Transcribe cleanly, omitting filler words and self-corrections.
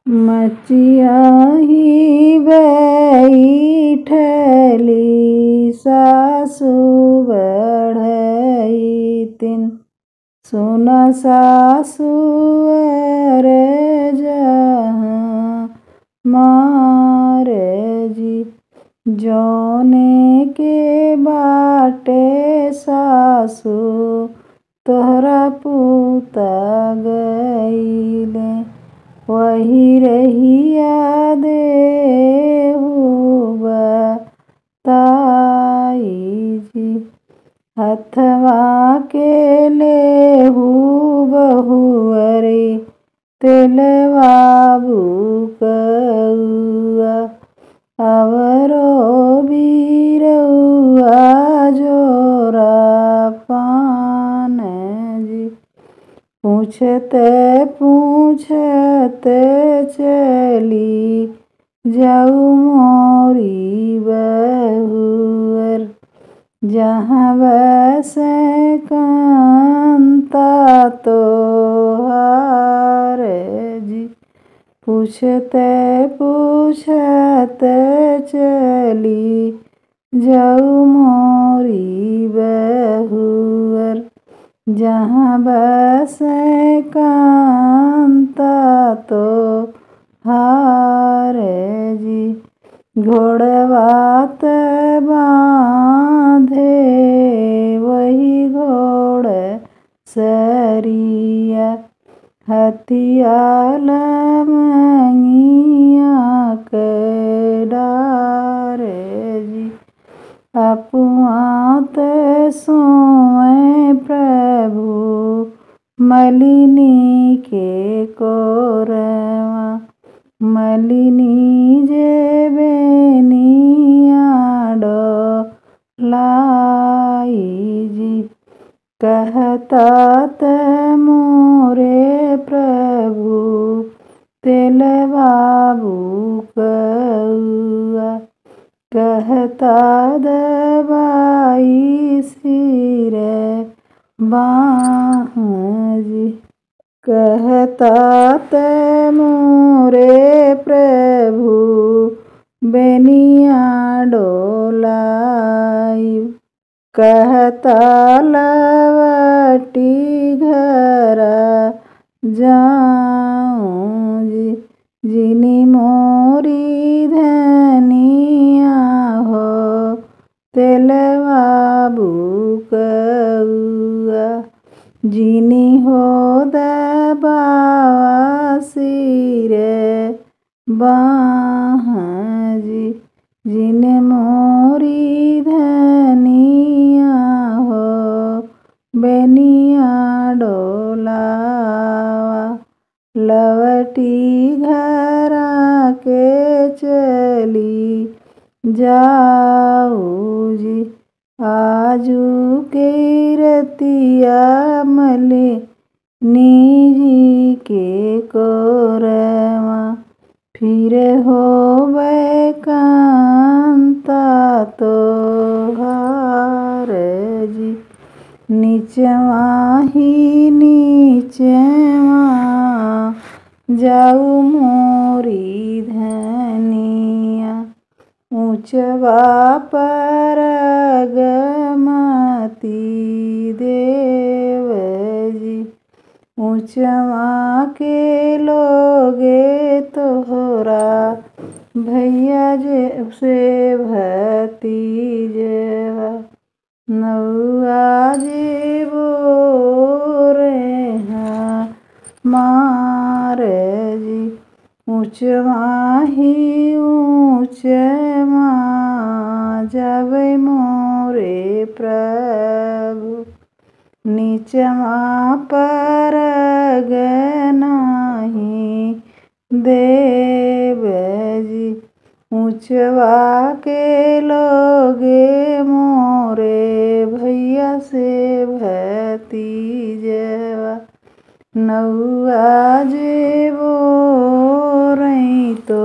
मचियाही बैठली सासु बढ़ैतिन। सुन सासुअर जहाँ मार जी, जौने के बाटे सासु तोहरा पुता गईले। वही रहिया देहु बताई जी, हथवा के लेहु बहुअरे तेलवा बुकउआ। अवरो बीरउआ जोरा पान जी, पूछते पूछते चली जाऊ मोरी बहुअर। जहाँ बसे कांता तोहार जी, पूछते पूछते चली जाऊ मोरी बहुअर। जहाँ बसे कांता तोहार जी, घोड़वात बांधे वही घोड़ सरिया। हथिया लमंगिया के डार जी, अपुआत सोए प्रभु मलिनी के कोरवा। मलिनी जे बेनिया डोलाई जी, कहतात मोरे प्रभु तेलवा बुकउआ। कहता दबाई सिर बाँह जी, कहतात मोरे प्रभु बेनिया डोलाई। कहता लवटी घर जाऊं जी, जिनी मोरी धनिया हो तेलवा बुकउआ। जिनी हो दबावा सिर बाँह जी, जिन मोरी धनिया हो बेनिया डोलावा। लवटी घरा के चली जाऊ जी, आजू के रतिया मलिनी जी के कोरवा। फिर होवे कांता तोहार जी, नीचवा ही नीचवा जाऊ मोरी धनिया। ऊंचवा पर गमती देव जी, ऊंचवा के लोगे तोहरा भैया जे से भतीजवा। नौआ जे बोरे मार जी, ऊंचवा ही ऊंचवा जावे मोरे प्रभु। नीचवा पर गनाही देव जी, ऊंचवा के लोगे मोरे भैया से भतीजवा। नौआ जे बोरई तो